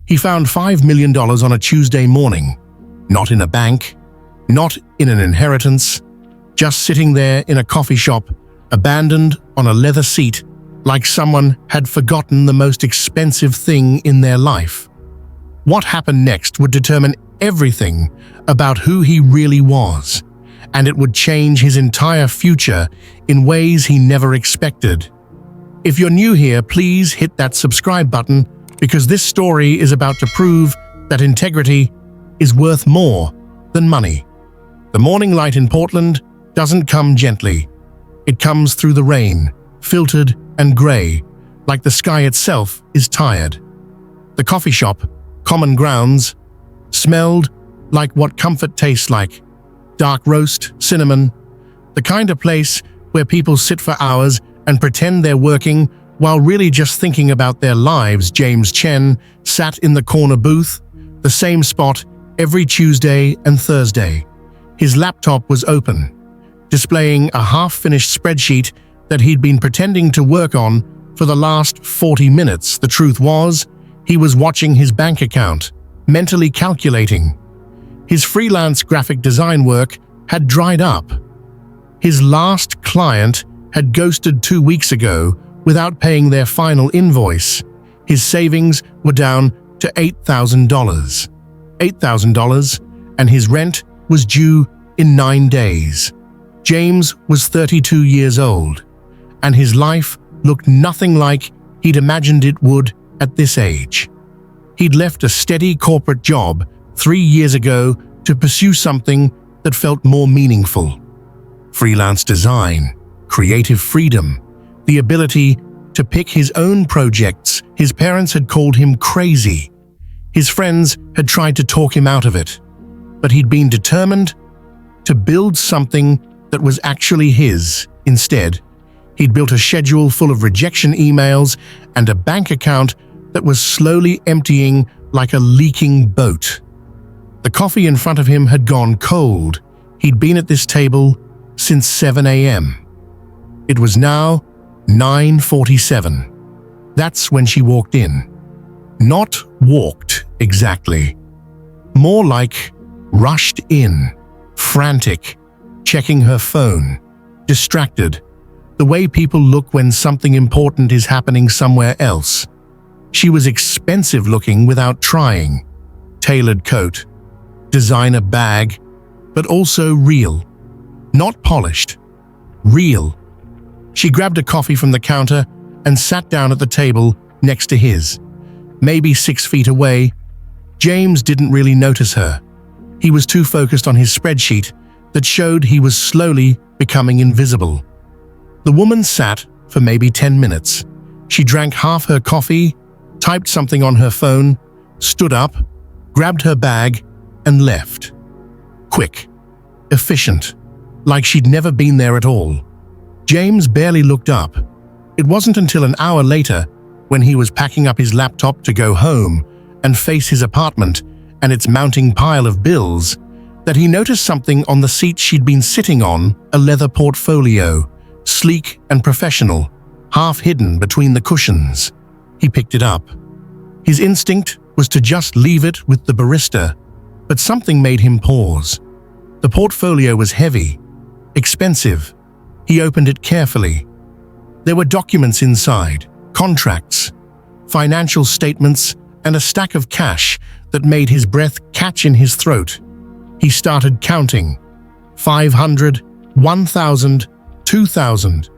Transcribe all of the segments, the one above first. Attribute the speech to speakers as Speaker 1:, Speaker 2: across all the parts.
Speaker 1: He found $5 million on a Tuesday morning, not in a bank, not in an inheritance, just sitting there in a coffee shop, abandoned on a leather seat, like someone had forgotten the most expensive thing in their life. What happened next would determine everything about who he really was, and it would change his entire future in ways he never expected. If you're new here, please hit that subscribe button, because this story is about to prove that integrity is worth more than money. The morning light in Portland doesn't come gently. It comes through the rain, filtered and gray, like the sky itself is tired. The coffee shop, Common Grounds, smelled like what comfort tastes like: dark roast, cinnamon, the kind of place where people sit for hours and pretend they're working while really just thinking about their lives. James Chen sat in the corner booth, the same spot every Tuesday and Thursday. His laptop was open, displaying a half-finished spreadsheet that he'd been pretending to work on for the last 40 minutes. The truth was, he was watching his bank account, mentally calculating. His freelance graphic design work had dried up. His last client had ghosted 2 weeks ago without paying their final invoice. His savings were down to $8,000. $8,000, and his rent was due in 9 days. James was 32 years old, and his life looked nothing like he'd imagined it would at this age. He'd left a steady corporate job 3 years ago to pursue something that felt more meaningful. Freelance design, creative freedom, the ability to pick his own projects. His parents had called him crazy. His friends had tried to talk him out of it, but he'd been determined to build something that was actually his. Instead, he'd built a schedule full of rejection emails and a bank account that was slowly emptying like a leaking boat. The coffee in front of him had gone cold. He'd been at this table since 7 a.m. It was now 9:47. That's when she walked in. Not walked, exactly. More like rushed in, frantic, checking her phone, distracted, the way people look when something important is happening somewhere else. She was expensive looking without trying. Tailored coat, designer bag, but also real. Not polished. Real. She grabbed a coffee from the counter and sat down at the table next to his. Maybe 6 feet away, James didn't really notice her. He was too focused on his spreadsheet that showed he was slowly becoming invisible. The woman sat for maybe 10 minutes. She drank half her coffee, typed something on her phone, stood up, grabbed her bag, and left. Quick, efficient, like she'd never been there at all. James barely looked up. It wasn't until an hour later, when he was packing up his laptop to go home and face his apartment and its mounting pile of bills, that he noticed something on the seat she'd been sitting on, a leather portfolio, sleek and professional, half hidden between the cushions. He picked it up. His instinct was to just leave it with the barista, but something made him pause. The portfolio was heavy, expensive. He opened it carefully. There were documents inside, contracts, financial statements, and a stack of cash that made his breath catch in his throat. He started counting. 500, 1,000, 2,000.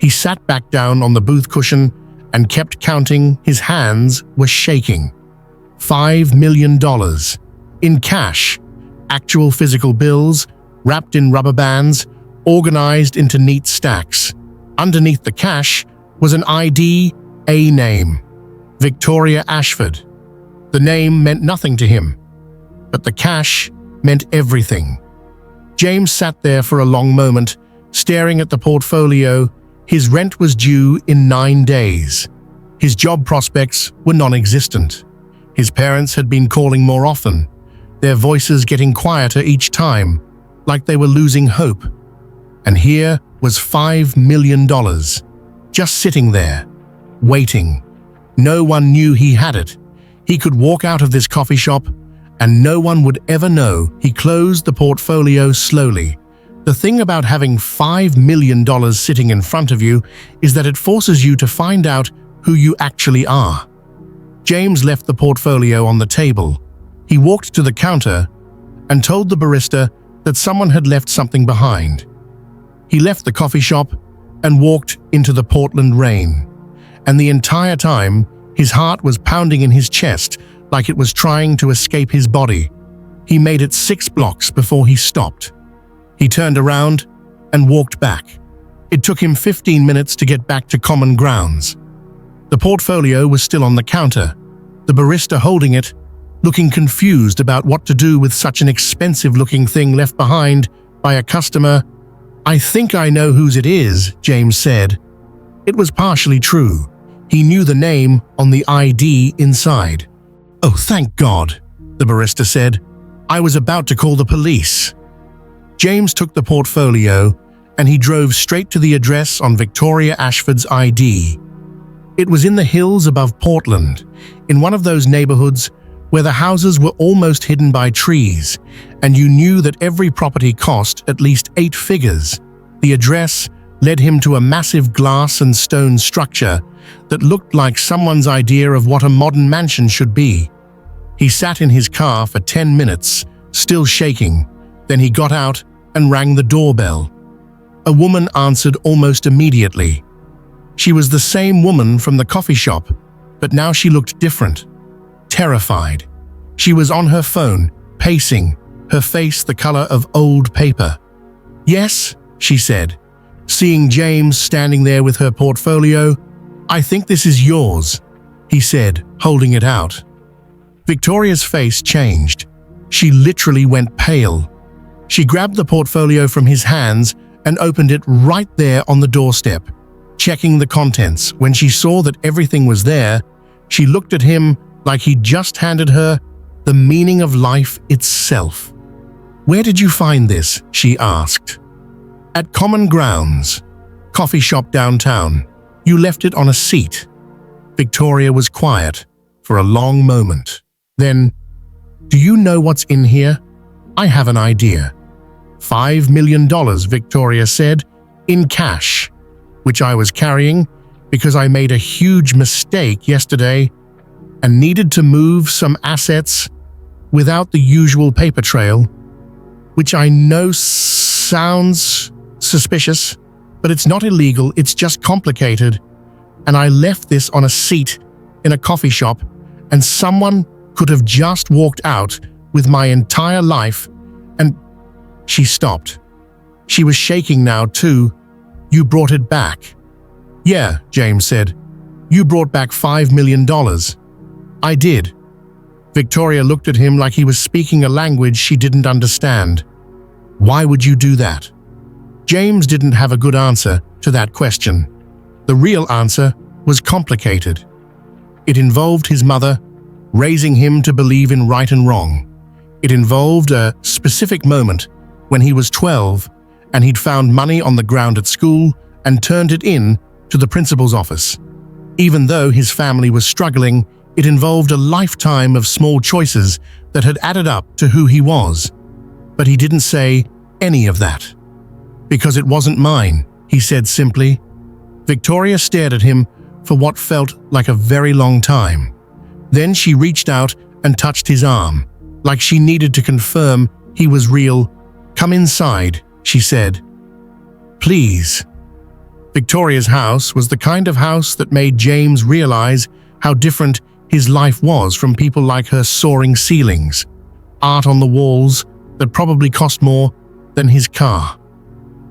Speaker 1: He sat back down on the booth cushion and kept counting. His hands were shaking. $5 million. In cash. Actual physical bills, wrapped in rubber bands, organized into neat stacks. Underneath the cash was an ID, a name. Victoria Ashford. The name meant nothing to him, but the cash meant everything. James sat there for a long moment, staring at the portfolio. His rent was due in 9 days. His job prospects were non-existent. His parents had been calling more often, their voices getting quieter each time, like they were losing hope. And here was $5 million, just sitting there, waiting. No one knew he had it. He could walk out of this coffee shop and no one would ever know. He closed the portfolio slowly. The thing about having $5 million sitting in front of you is that it forces you to find out who you actually are. James left the portfolio on the table. He walked to the counter and told the barista that someone had left something behind. He left the coffee shop and walked into the Portland rain. And the entire time, his heart was pounding in his chest like it was trying to escape his body. He made it 6 blocks before he stopped. He turned around and walked back. It took him 15 minutes to get back to common grounds. The portfolio was still on the counter, the barista holding it, looking confused about what to do with such an expensive-looking thing left behind by a customer. "I think I know whose it is," James said. It was partially true. He knew the name on the ID inside. "Oh, thank God," the barista said. "I was about to call the police." James took the portfolio and he drove straight to the address on Victoria Ashford's ID. It was in the hills above Portland, in one of those neighborhoods where the houses were almost hidden by trees, and you knew that every property cost at least 8 figures. The address led him to a massive glass and stone structure that looked like someone's idea of what a modern mansion should be. He sat in his car for 10 minutes, still shaking. Then he got out and rang the doorbell. A woman answered almost immediately. She was the same woman from the coffee shop, but now she looked different, terrified. She was on her phone, pacing, her face the color of old paper. "Yes," she said, seeing James standing there with her portfolio. "I think this is yours," he said, holding it out. Victoria's face changed. She literally went pale. She grabbed the portfolio from his hands and opened it right there on the doorstep, checking the contents. When she saw that everything was there, she looked at him like he'd just handed her the meaning of life itself. "Where did you find this?" she asked. "At Common Grounds, coffee shop downtown. You left it on a seat." Victoria was quiet for a long moment. Then, "Do you know what's in here?" "I have an idea." $5 million, Victoria said, in cash, which I was carrying because I made a huge mistake yesterday and needed to move some assets without the usual paper trail, which I know sounds suspicious, but it's not illegal, it's just complicated. And I left this on a seat in a coffee shop, and someone could have just walked out with my entire life and... She stopped. She was shaking now too. "You brought it back." "Yeah," James said. "You brought back $5 million. "I did." Victoria looked at him like he was speaking a language she didn't understand. "Why would you do that?" James didn't have a good answer to that question. The real answer was complicated. It involved his mother, raising him to believe in right and wrong. It involved a specific moment when he was 12 and he'd found money on the ground at school and turned it in to the principal's office. Even though his family was struggling, it involved a lifetime of small choices that had added up to who he was. But he didn't say any of that. "Because it wasn't mine," he said simply. Victoria stared at him for what felt like a very long time. Then she reached out and touched his arm, like she needed to confirm he was real. "Come inside," she said. "Please." Victoria's house was the kind of house that made James realize how different his life was from people like her soaring ceilings, art on the walls that probably cost more than his car,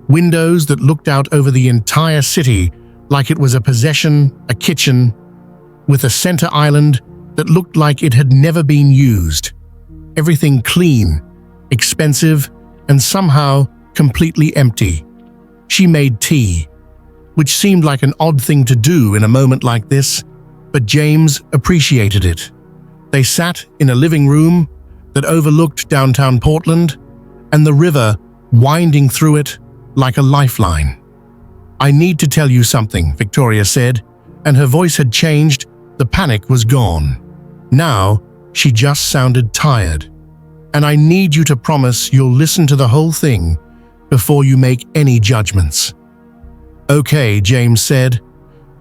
Speaker 1: windows that looked out over the entire city like it was a possession, a kitchen, with a center island that looked like it had never been used. Everything clean, expensive, and somehow completely empty. She made tea, which seemed like an odd thing to do in a moment like this, but James appreciated it. They sat in a living room that overlooked downtown Portland and the river winding through it like a lifeline. "I need to tell you something," Victoria said, and her voice had changed. The panic was gone. Now, she just sounded tired. And I need you to promise you'll listen to the whole thing before you make any judgments. Okay, James said.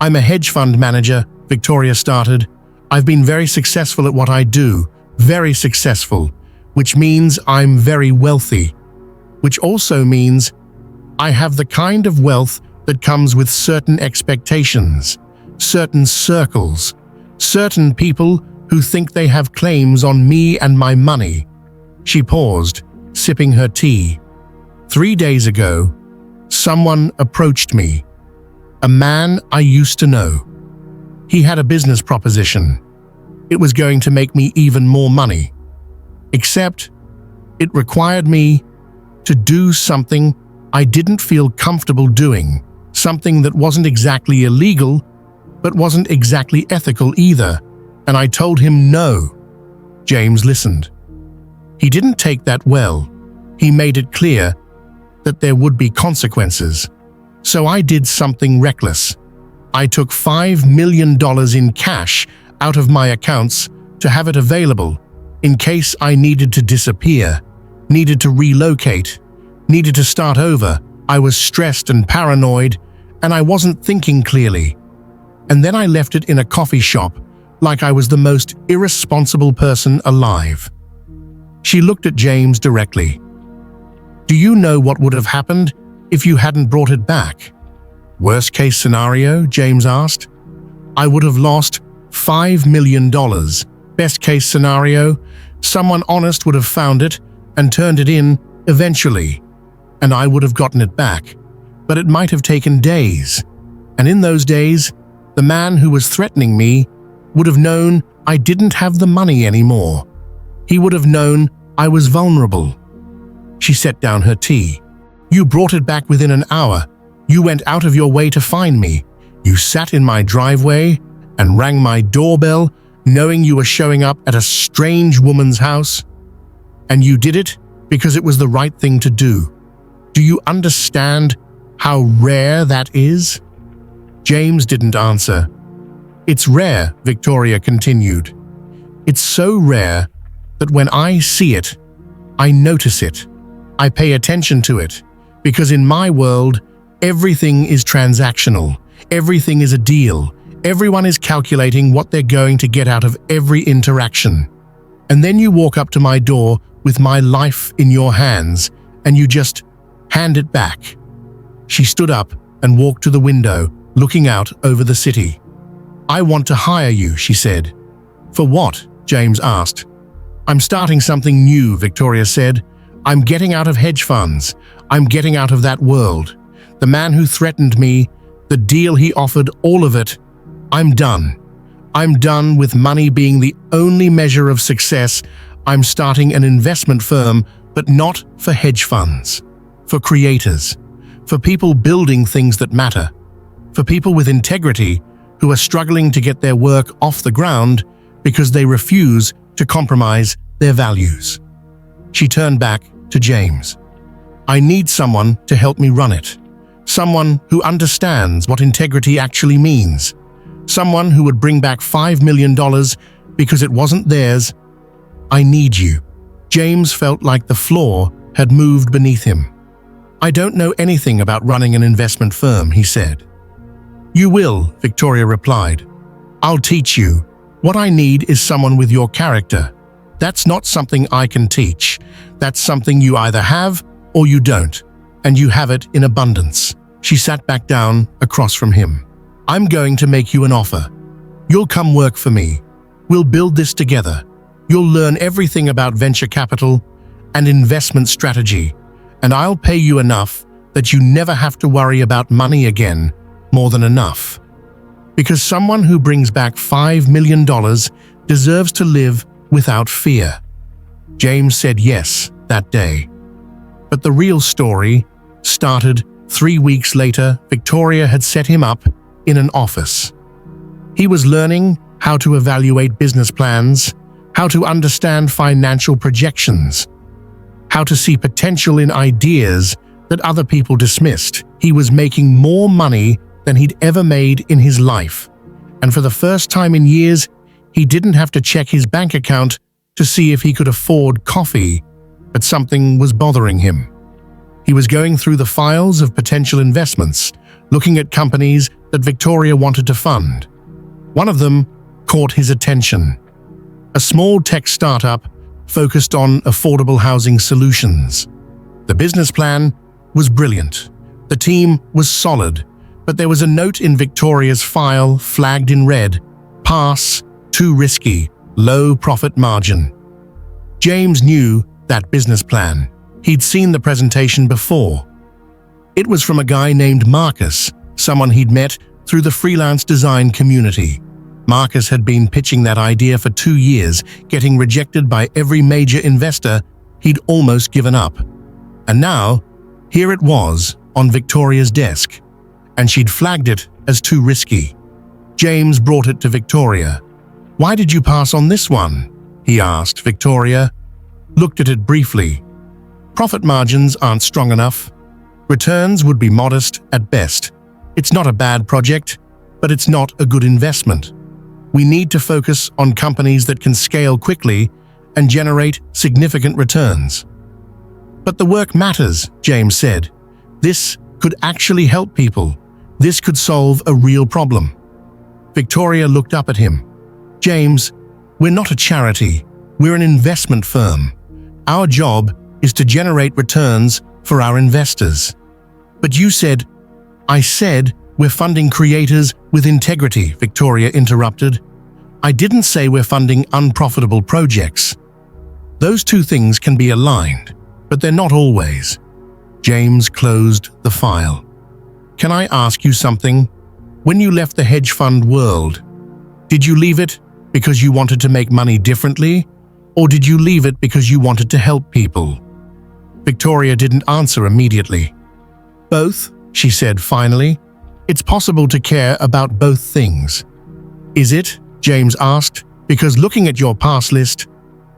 Speaker 1: I'm a hedge fund manager, Victoria started. I've been very successful at what I do, very successful, which means I'm very wealthy, which also means I have the kind of wealth that comes with certain expectations, certain circles, certain people who think they have claims on me and my money. She paused, sipping her tea. 3 days ago, someone approached me, a man I used to know. He had a business proposition. It was going to make me even more money. Except, it required me to do something I didn't feel comfortable doing, something that wasn't exactly illegal, but wasn't exactly ethical either, and I told him no. James listened. He didn't take that well. He made it clear that there would be consequences. So I did something reckless. I took $5 million in cash out of my accounts to have it available in case I needed to disappear, needed to relocate, needed to start over. I was stressed and paranoid, and I wasn't thinking clearly. And then I left it in a coffee shop like I was the most irresponsible person alive. She looked at James directly. Do you know what would have happened if you hadn't brought it back? Worst case scenario, James asked. I would have lost $5 million. Best case scenario, someone honest would have found it and turned it in eventually, and I would have gotten it back. But it might have taken days. And in those days, the man who was threatening me would have known I didn't have the money anymore. He would have known I was vulnerable. She set down her tea. You brought it back within an hour. You went out of your way to find me. You sat in my driveway and rang my doorbell, knowing you were showing up at a strange woman's house. And you did it because it was the right thing to do. Do you understand how rare that is? James didn't answer. It's rare, Victoria continued. It's so rare that when I see it, I notice it. I pay attention to it, because in my world, everything is transactional. Everything is a deal. Everyone is calculating what they're going to get out of every interaction. And then you walk up to my door with my life in your hands, and you just hand it back. She stood up and walked to the window, looking out over the city. I want to hire you, she said. For what? James asked. I'm starting something new, Victoria said. I'm getting out of hedge funds. I'm getting out of that world. The man who threatened me, the deal he offered, all of it. I'm done. I'm done with money being the only measure of success. I'm starting an investment firm, but not for hedge funds. For creators. For people building things that matter. For people with integrity who are struggling to get their work off the ground because they refuse to compromise their values. She turned back to James. I need someone to help me run it. Someone who understands what integrity actually means. Someone who would bring back $5 million because it wasn't theirs. I need you. James felt like the floor had moved beneath him. I don't know anything about running an investment firm, he said. You will, Victoria replied. I'll teach you. What I need is someone with your character. That's not something I can teach. That's something you either have or you don't, and you have it in abundance. She sat back down across from him. I'm going to make you an offer. You'll come work for me. We'll build this together. You'll learn everything about venture capital and investment strategy, and I'll pay you enough that you never have to worry about money again, more than enough. Because someone who brings back $5 million deserves to live without fear. James said yes that day. But the real story started 3 weeks later. Victoria had set him up in an office. He was learning how to evaluate business plans, how to understand financial projections, how to see potential in ideas that other people dismissed. He was making more money than he'd ever made in his life. And for the first time in years, He didn't have to check his bank account to see if he could afford coffee, but something was bothering him. He was going through the files of potential investments, looking at companies that Victoria wanted to fund. One of them caught his attention. A small tech startup focused on affordable housing solutions. The business plan was brilliant. The team was solid, but there was a note in Victoria's file flagged in red: pass, too risky, low profit margin. James knew that business plan. He'd seen the presentation before. It was from a guy named Marcus, someone he'd met through the freelance design community. Marcus had been pitching that idea for 2 years, getting rejected by every major investor. He'd almost given up. And now, here it was on Victoria's desk, and she'd flagged it as too risky. James brought it to Victoria. "Why did you pass on this one?" he asked. Victoria looked at it briefly. "Profit margins aren't strong enough. Returns would be modest at best. It's not a bad project, but it's not a good investment. We need to focus on companies that can scale quickly and generate significant returns." "But the work matters," James said. "This could actually help people. This could solve a real problem." Victoria looked up at him. "James, we're not a charity. We're an investment firm. Our job is to generate returns for our investors." "But you said—" "I said we're funding creators with integrity," Victoria interrupted. "I didn't say we're funding unprofitable projects. Those two things can be aligned, but they're not always." James closed the file. "Can I ask you something? When you left the hedge fund world, did you leave it because you wanted to make money differently, or did you leave it because you wanted to help people?" Victoria didn't answer immediately. "Both," she said finally. "It's possible to care about both things." "Is it?" James asked. "Because looking at your past list,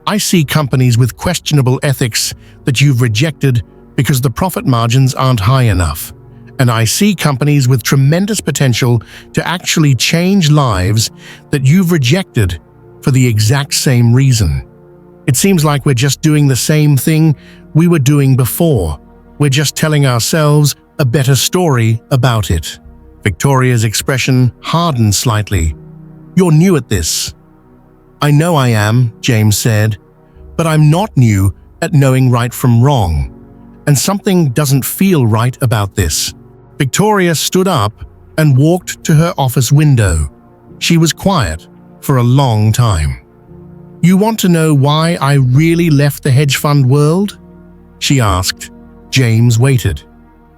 Speaker 1: I see companies with questionable ethics that you've rejected because the profit margins aren't high enough. And I see companies with tremendous potential to actually change lives that you've rejected for the exact same reason. It seems like we're just doing the same thing we were doing before. We're just telling ourselves a better story about it." Victoria's expression hardened slightly. "You're new at this." "I know I am," James said, "but I'm not new at knowing right from wrong. And something doesn't feel right about this." Victoria stood up and walked to her office window. She was quiet for a long time. "You want to know why I really left the hedge fund world?" she asked. James waited.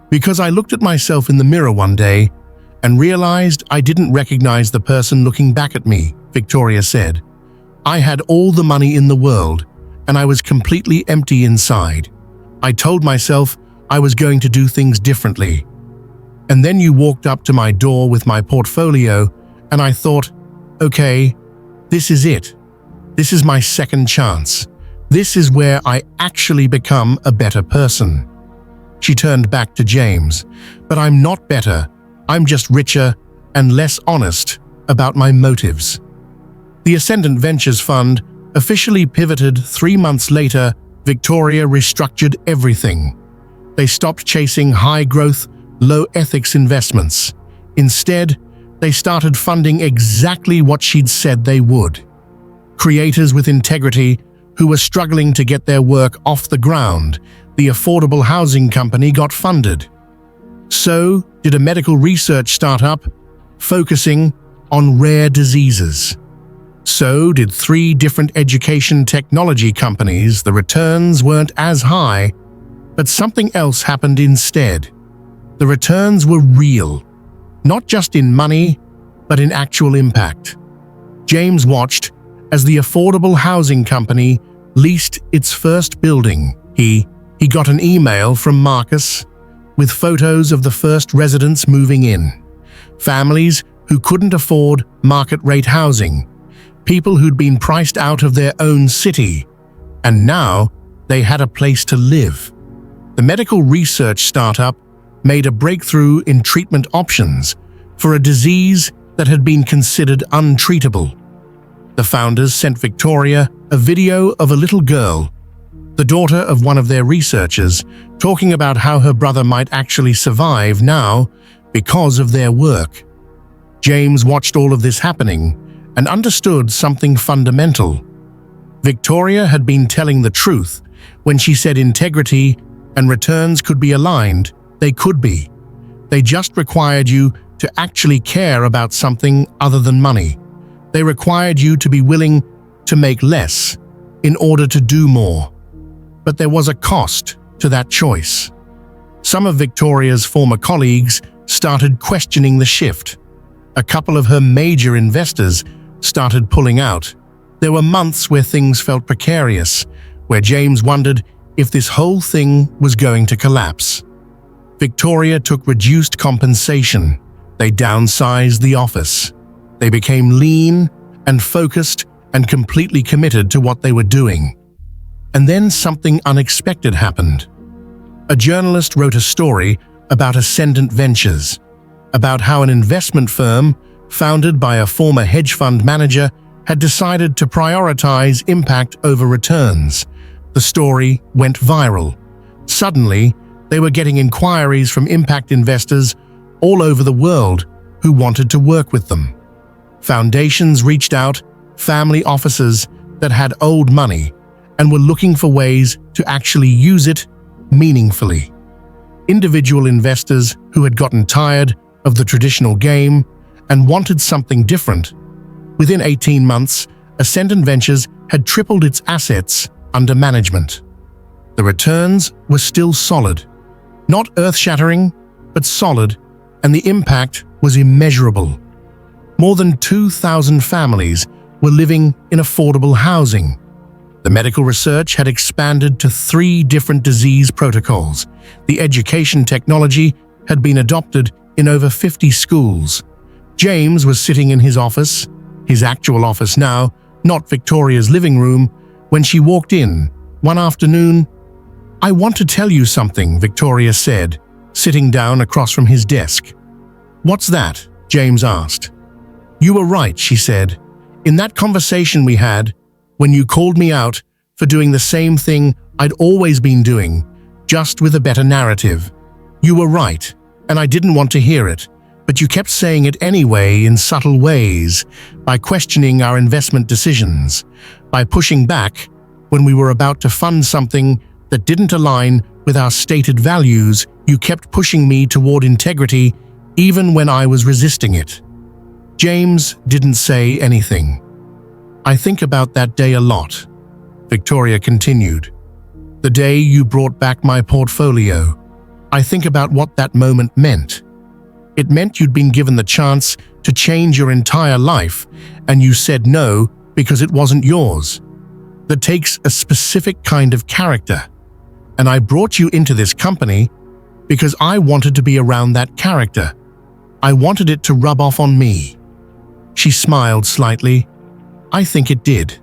Speaker 1: "Because I looked at myself in the mirror one day and realized I didn't recognize the person looking back at me," Victoria said. "I had all the money in the world, and I was completely empty inside. I told myself I was going to do things differently. And then you walked up to my door with my portfolio, and I thought, okay, this is it. This is my second chance. This is where I actually become a better person." She turned back to James. "But I'm not better. I'm just richer and less honest about my motives." The Ascendant Ventures Fund officially pivoted 3 months later. Victoria restructured everything. They stopped chasing high-growth, low-ethics investments. Instead, they started funding exactly what she'd said they would. Creators with integrity who were struggling to get their work off the ground. The affordable housing company got funded. So did a medical research startup focusing on rare diseases. So did 3 different education technology companies. The returns weren't as high, but something else happened instead. The returns were real, not just in money, but in actual impact. James watched as the affordable housing company leased its first building. He got an email from Marcus with photos of the first residents moving in. Families who couldn't afford market-rate housing. People who'd been priced out of their own city. And now they had a place to live. The medical research startup made a breakthrough in treatment options for a disease that had been considered untreatable. The founders sent Victoria a video of a little girl, the daughter of one of their researchers, talking about how her brother might actually survive now because of their work. James watched all of this happening and understood something fundamental. Victoria had been telling the truth when she said integrity and returns could be aligned. They could be. They just required you to actually care about something other than money. They required you to be willing to make less in order to do more. But there was a cost to that choice. Some of Victoria's former colleagues started questioning the shift. A couple of her major investors started pulling out. There were months where things felt precarious, where James wondered if this whole thing was going to collapse. Victoria took reduced compensation. They downsized the office. They became lean and focused and completely committed to what they were doing. And then something unexpected happened. A journalist wrote a story about Ascendant Ventures, about how an investment firm founded by a former hedge fund manager had decided to prioritize impact over returns. The story went viral. Suddenly, they were getting inquiries from impact investors all over the world who wanted to work with them. Foundations reached out, family offices that had old money and were looking for ways to actually use it meaningfully. Individual investors who had gotten tired of the traditional game and wanted something different. Within 18 months, Ascendant Ventures had tripled its assets under management. The returns were still solid. Not earth-shattering, but solid, and the impact was immeasurable. More than 2,000 families were living in affordable housing. The medical research had expanded to 3 different disease protocols. The education technology had been adopted in over 50 schools. James was sitting in his office, his actual office now, not Victoria's living room, when she walked in one afternoon. "I want to tell you something," Victoria said, sitting down across from his desk. "What's that?" James asked. "You were right," she said. "In that conversation we had, when you called me out for doing the same thing I'd always been doing, just with a better narrative. You were right, and I didn't want to hear it, but you kept saying it anyway in subtle ways, by questioning our investment decisions, by pushing back when we were about to fund something that didn't align with our stated values. You kept pushing me toward integrity even when I was resisting it." James didn't say anything. "I think about that day a lot," Victoria continued. "The day you brought back my portfolio. I think about what that moment meant. It meant you'd been given the chance to change your entire life, and you said no because it wasn't yours. That takes a specific kind of character. And I brought you into this company because I wanted to be around that character. I wanted it to rub off on me." She smiled slightly. "I think it did."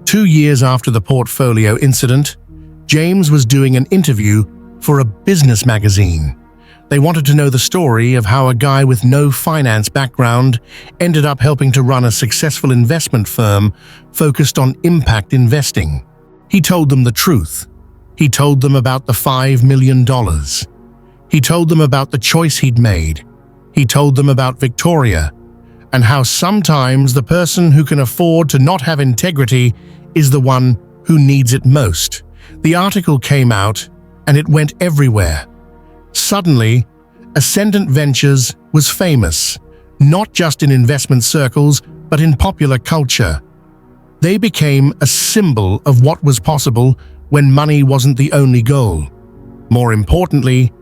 Speaker 1: 2 years after the portfolio incident, James was doing an interview for a business magazine. They wanted to know the story of how a guy with no finance background ended up helping to run a successful investment firm focused on impact investing. He told them the truth. He told them about the $5 million. He told them about the choice he'd made. He told them about Victoria, and how sometimes the person who can afford to not have integrity is the one who needs it most. The article came out, and it went everywhere. Suddenly, Ascendant Ventures was famous, not just in investment circles, but in popular culture. They became a symbol of what was possible when money wasn't the only goal. More importantly,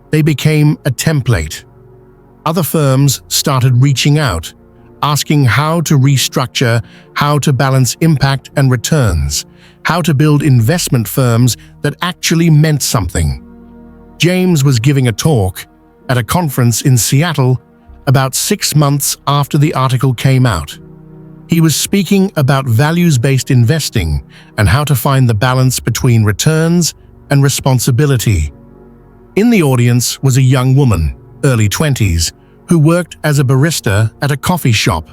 Speaker 1: they became a template. Other firms started reaching out, asking how to restructure, how to balance impact and returns, how to build investment firms that actually meant something. James was giving a talk at a conference in Seattle about 6 months after the article came out. He was speaking about values-based investing and how to find the balance between returns and responsibility. In the audience was a young woman, early 20s, who worked as a barista at a coffee shop.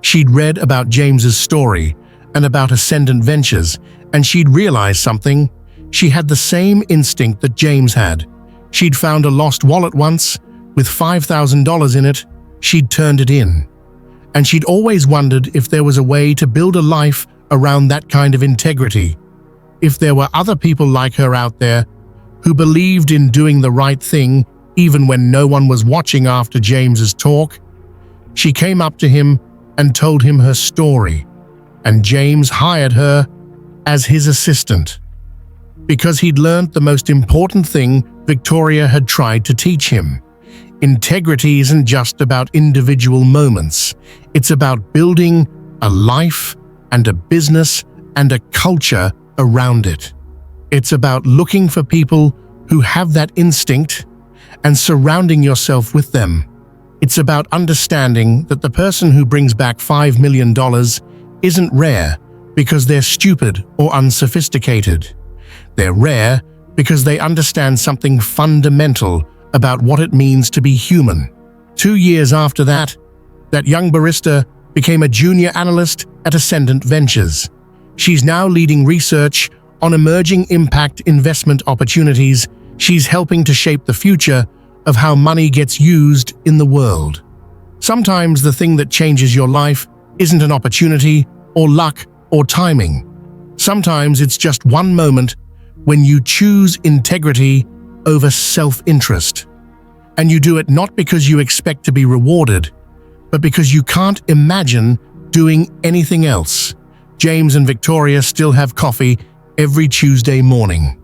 Speaker 1: She'd read about James's story and about Ascendant Ventures, and she'd realized something. She had the same instinct that James had. She'd found a lost wallet once with $5,000 in it. She'd turned it in. And she'd always wondered if there was a way to build a life around that kind of integrity. If there were other people like her out there who believed in doing the right thing even when no one was watching. After James's talk, she came up to him and told him her story, and James hired her as his assistant because he'd learned the most important thing Victoria had tried to teach him. Integrity isn't just about individual moments. It's about building a life and a business and a culture around it. It's about looking for people who have that instinct and surrounding yourself with them. It's about understanding that the person who brings back $5 million isn't rare because they're stupid or unsophisticated. They're rare because they understand something fundamental about what it means to be human. 2 years after that young barista became a junior analyst at Ascendant Ventures. She's now leading research on emerging impact investment opportunities. She's helping to shape the future of how money gets used in the world. Sometimes the thing that changes your life isn't an opportunity or luck or timing. Sometimes it's just one moment when you choose integrity over self-interest. And you do it not because you expect to be rewarded, but because you can't imagine doing anything else. James and Victoria still have coffee every Tuesday morning.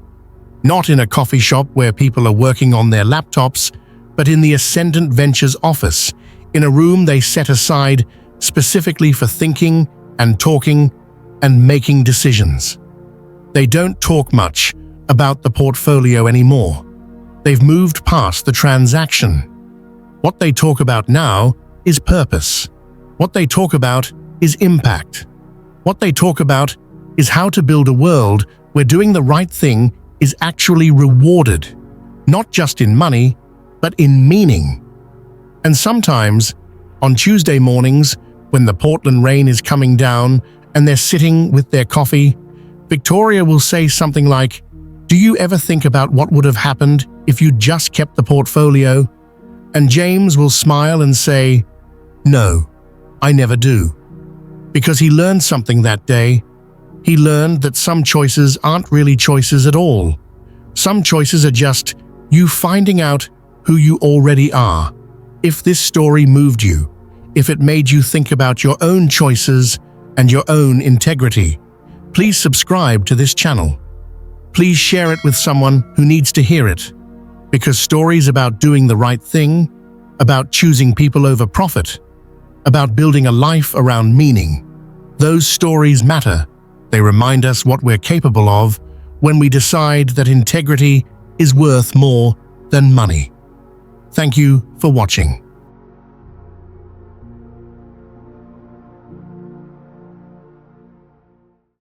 Speaker 1: Not in a coffee shop where people are working on their laptops, but in the Ascendant Ventures office, in a room they set aside specifically for thinking and talking and making decisions. They don't talk much about the portfolio anymore. They've moved past the transaction. What they talk about now is purpose. What they talk about is impact. What they talk about is how to build a world where doing the right thing is actually rewarded, not just in money, but in meaning. And sometimes, on Tuesday mornings, when the Portland rain is coming down and they're sitting with their coffee, Victoria will say something like, "Do you ever think about what would have happened if you just kept the portfolio?" And James will smile and say, "No, I never do." Because he learned something that day. He learned that some choices aren't really choices at all. Some choices are just you finding out who you already are. If this story moved you, if it made you think about your own choices and your own integrity, please subscribe to this channel. Please share it with someone who needs to hear it, because stories about doing the right thing, about choosing people over profit, about building a life around meaning, those stories matter. They remind us what we're capable of when we decide that integrity is worth more than money. Thank you for watching.